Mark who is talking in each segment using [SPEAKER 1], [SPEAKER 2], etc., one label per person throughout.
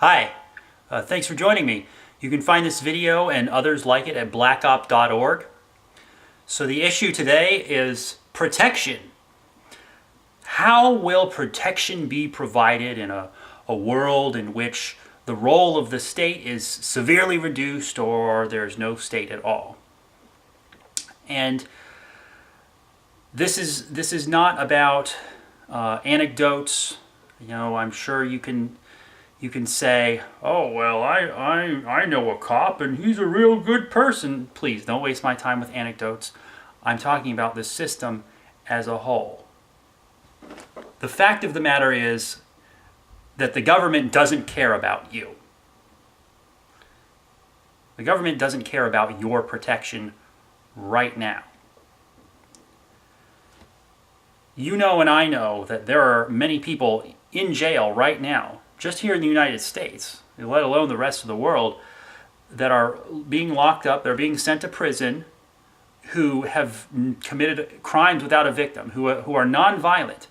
[SPEAKER 1] Hi, thanks for joining me. You can find this video and others like it at blackop.org. So the issue today is protection. How will protection be provided in a world in which the role of the state is severely reduced or there's no state at all? And this is not about anecdotes. I'm sure you can say, oh, well, I know a cop and he's a real good person. Please don't waste my time with anecdotes. I'm talking about the system as a whole. The fact of the matter is that the government doesn't care about you. The government doesn't care about your protection right now. You know and I know that there are many people in jail right now, just here in the United States, let alone the rest of the world, that are being locked up, they're being sent to prison, who have committed crimes without a victim, who are nonviolent.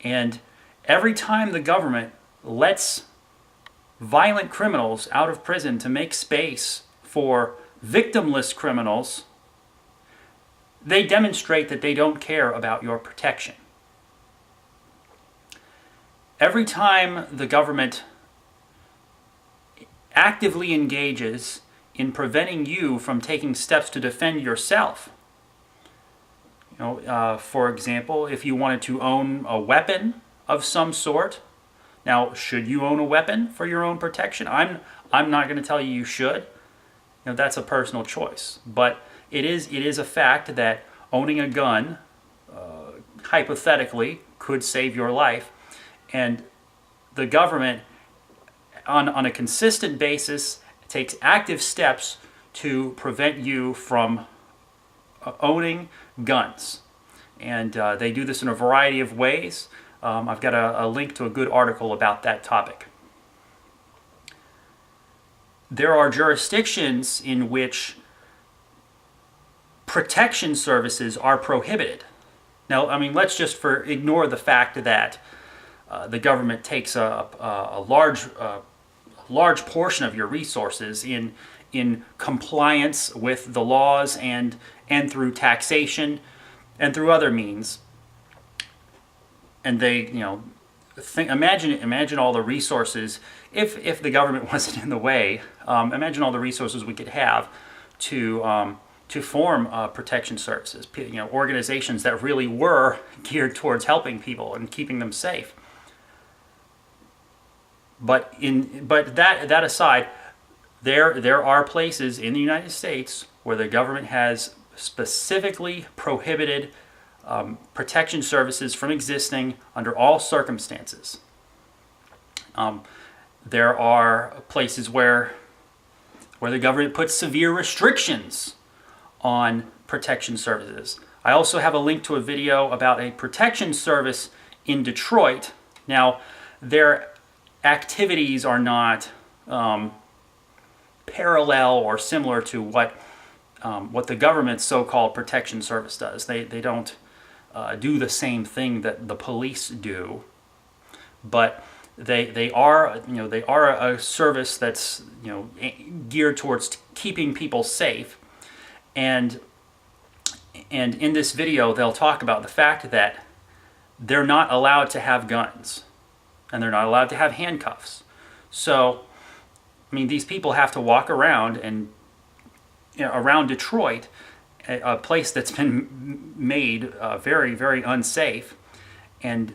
[SPEAKER 1] And every time the government lets violent criminals out of prison to make space for victimless criminals, they demonstrate that they don't care about your protection. Every time the government actively engages in preventing you from taking steps to defend yourself, for example, if you wanted to own a weapon of some sort, now, should you own a weapon for your own protection? I'm not going to tell you should. That's a personal choice. But it is a fact that owning a gun, hypothetically, could save your life. And the government, on a consistent basis, takes active steps to prevent you from owning guns. And they do this in a variety of ways. I've got a link to a good article about that topic. There are jurisdictions in which protection services are prohibited. Now, let's just ignore the fact that the government takes a large portion of your resources in compliance with the laws and through taxation and through other means. And they, imagine all the resources, if the government wasn't in the way, imagine all the resources we could have to form protection services, organizations that really were geared towards helping people and keeping them safe. But that aside, there are places in the United States where the government has specifically prohibited protection services from existing under all circumstances. There are places where the government puts severe restrictions on protection services. I also have a link to a video about a protection service in Detroit. Now, their activities are not parallel or similar to what the government's so-called protection service does. They don't do the same thing that the police do, but they are a service that's geared towards keeping people safe. And in this video, they'll talk about the fact that they're not allowed to have guns, and they're not allowed to have handcuffs. So, these people have to walk around around Detroit, a place that's been made very, very unsafe. And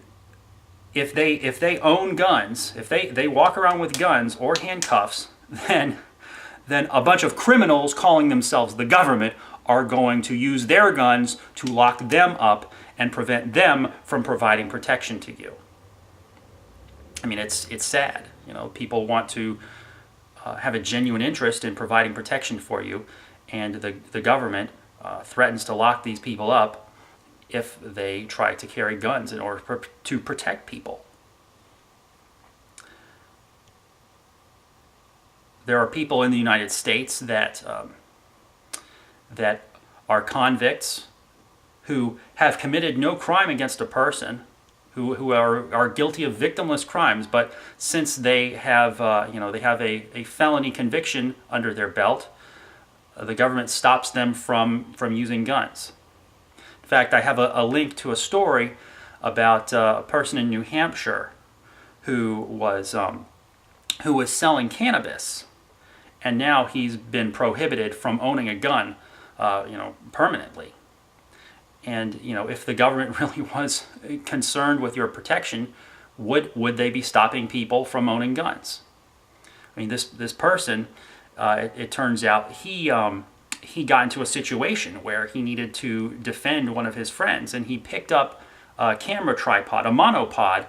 [SPEAKER 1] if they own guns, if they walk around with guns or handcuffs, then a bunch of criminals calling themselves the government are going to use their guns to lock them up and prevent them from providing protection to you. It's sad. People want to have a genuine interest in providing protection for you, and the government threatens to lock these people up if they try to carry guns in order to protect people. There are people in the United States that are convicts who have committed no crime against a person, who are guilty of victimless crimes, but since they have they have a felony conviction under their belt, the government stops them from using guns. In fact, I have a link to a story about a person in New Hampshire who was selling cannabis, and now he's been prohibited from owning a gun, permanently. And if the government really was concerned with your protection, would they be stopping people from owning guns? I mean, this person, it turns out he got into a situation where he needed to defend one of his friends, and he picked up a camera tripod, a monopod,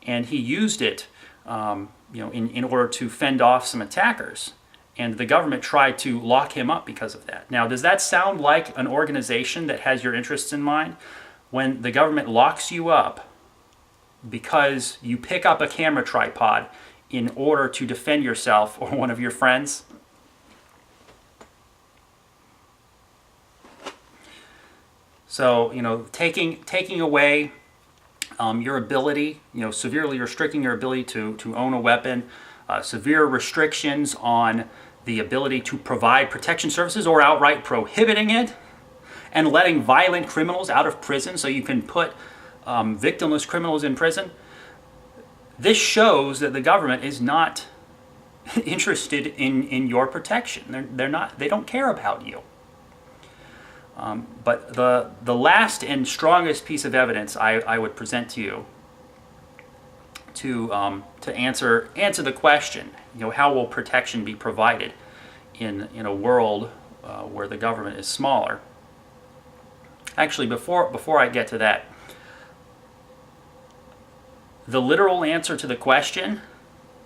[SPEAKER 1] and he used it, in order to fend off some attackers. And the government tried to lock him up because of that. Now, does that sound like an organization that has your interests in mind? When the government locks you up because you pick up a camera tripod in order to defend yourself or one of your friends? So, taking away your ability, severely restricting your ability to own a weapon, severe restrictions on the ability to provide protection services or outright prohibiting it, and letting violent criminals out of prison so you can put victimless criminals in prison. This shows that the government is not interested in your protection. They don't care about you. But the last and strongest piece of evidence I would present to you to answer the question, how will protection be provided in a world where the government is smaller? Actually, before I get to that, the literal answer to the question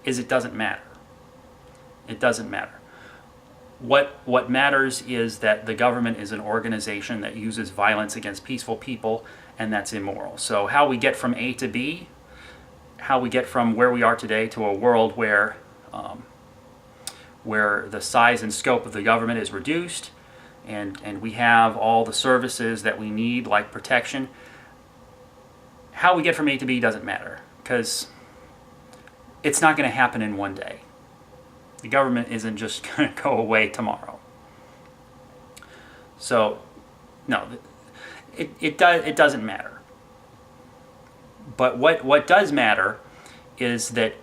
[SPEAKER 1] is it doesn't matter. It doesn't matter. What matters is that the government is an organization that uses violence against peaceful people, and that's immoral. So how we get from A to B, how we get from where we are today to a world where the size and scope of the government is reduced, and we have all the services that we need, like protection, how we get from A to B doesn't matter, because it's not going to happen in one day. The government isn't just going to go away tomorrow. So, no, it doesn't matter. But what does matter is that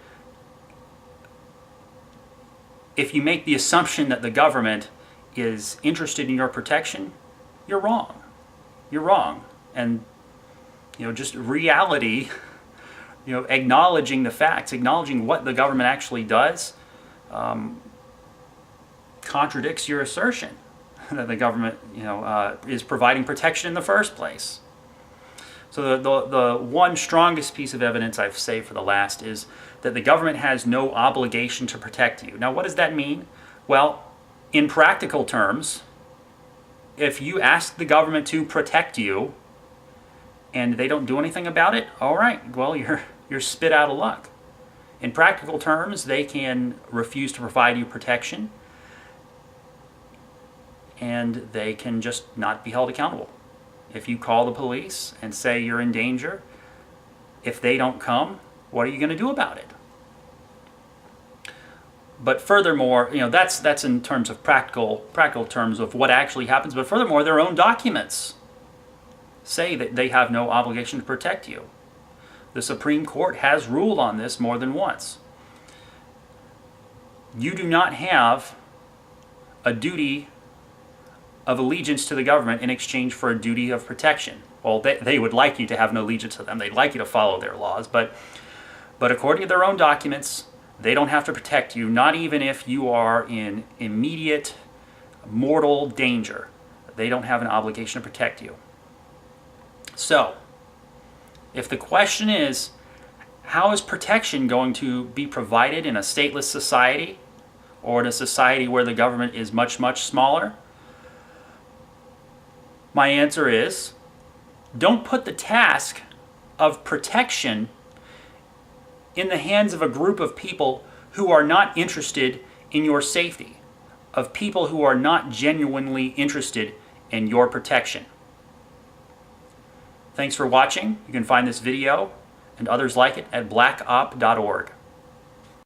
[SPEAKER 1] if you make the assumption that the government is interested in your protection, you're wrong. You're wrong. And, just reality, acknowledging the facts, acknowledging what the government actually does, contradicts your assertion that the government, is providing protection in the first place. So the one strongest piece of evidence I've saved for the last is that the government has no obligation to protect you. Now, what does that mean? Well, in practical terms, if you ask the government to protect you and they don't do anything about it, all right, well, you're spit out of luck. In practical terms, they can refuse to provide you protection, and they can just not be held accountable. If you call the police and say you're in danger, if they don't come, what are you going to do about it? But furthermore, that's in terms of practical terms of what actually happens. But furthermore, their own documents say that they have no obligation to protect you. The Supreme Court has ruled on this more than once. You do not have a duty of allegiance to the government in exchange for a duty of protection. Well, they would like you to have an allegiance to them. They'd like you to follow their laws. But according to their own documents, they don't have to protect you, not even if you are in immediate mortal danger. They don't have an obligation to protect you. So, if the question is, how is protection going to be provided in a stateless society or in a society where the government is much, much smaller? My answer is, don't put the task of protection in the hands of a group of people who are not interested in your safety, of people who are not genuinely interested in your protection. Thanks for watching. You can find this video and others like it at blackop.org.